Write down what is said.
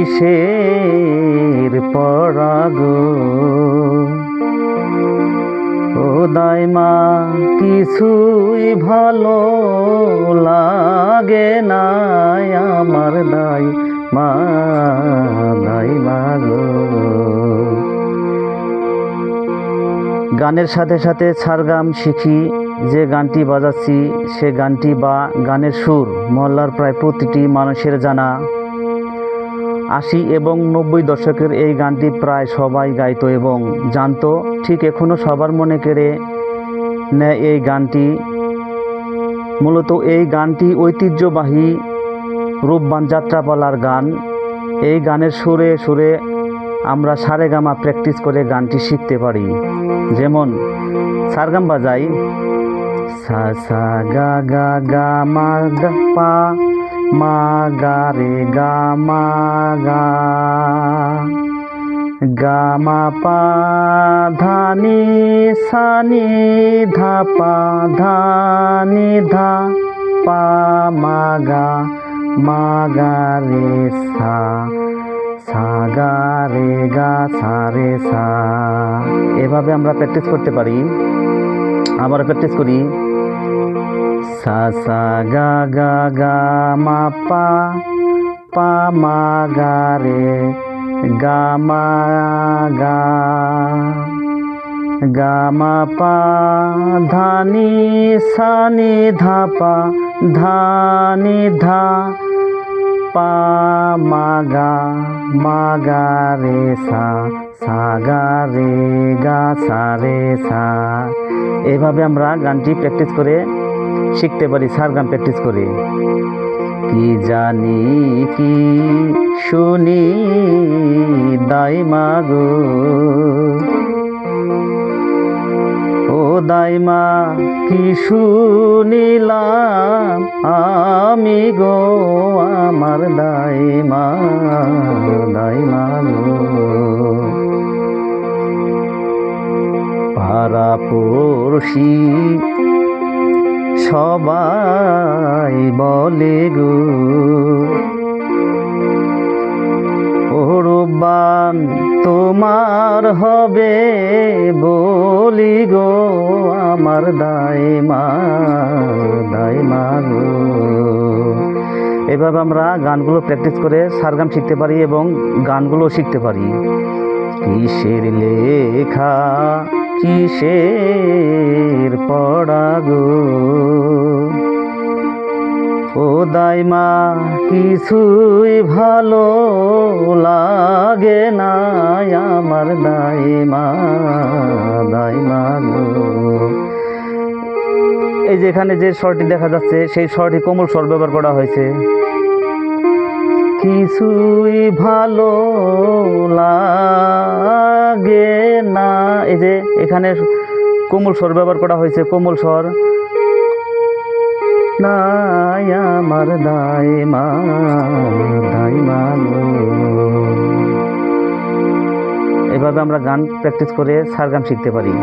কিসের পরাগ ও দাইমা কিছুই ভালো লাগে না আমার দাইমা দাইমা গো। গানের সাথে সাথে সারগাম শিখি। যে গানটি বাজাচ্ছি সে গানটি বা গানের সুর মহল্লার প্রায় প্রতিটি মানুষের জানা। ৮০ এবং ৯০ দশকের এই গানটি প্রায় সবাই গাইতো এবং জানতো। ঠিক এখনও সবার মনে কেড়ে নেয় এই গানটি। মূলত এই গানটি ঐতিহ্যবাহী রূপবান যাত্রাপালার গান। এই গানের সুরে সুরে আমরা সারেগামা প্র্যাকটিস করে গানটি শিখতে পারি। যেমন সারগাম বাজাই, সা সা গা গা গা মা গা পা মা গা রে গা মা গা গা মা পা ধা নি সা নি ধা পা ধা নি ধা পা মা গা রে সা সা গা রে গা সা রে সা। এভাবে আমরা প্র্যাকটিস করতে পারি। আবার প্র্যাকটিস করি, সা সা গা গা গা মা পা পা মা গা রে গা মা গা গা মা পা ধা নি সা নি ধা পা ধা নি ধা পা মা গা রে সা সা গা রে গা সা রে সা। এভাবে আমরা গানটি প্র্যাকটিস করে শিখতে পারি সারগাম প্র্যাকটিস করে। কি জানি কি শুনি দাইমা গো ও দাইমা কি শুনিলাম আমি গো আমার দাইমা দাইমা গো। পাড়াপড়শি সবাই বলে গো ও রূপবান তোমার হবে বলি গো আমার দাইমা দাইমা গো। এভাবে আমরা গানগুলো প্র্যাকটিস করে সারগাম শিখতে পারি এবং গানগুলো শিখতে পারি। কিসের লেখা কিসের পড়া গো ও দাইমা কিছুই ভালো লাগে না আমার দাইমা দাইমা গো। এই যে এখানে যে স্বরটি দেখা যাচ্ছে সেই স্বরটি কোমল স্বর ব্যবহার করা হয়েছে। কিছুই ভালো লাগে না, এই যে এখানে কোমল স্বর ব্যবহার করা হয়েছে, কোমল স্বর নাই আমার দাইমা দাইমা গো। এভাবে আমরা গান প্র্যাকটিস করে সারগাম শিখতে পারি।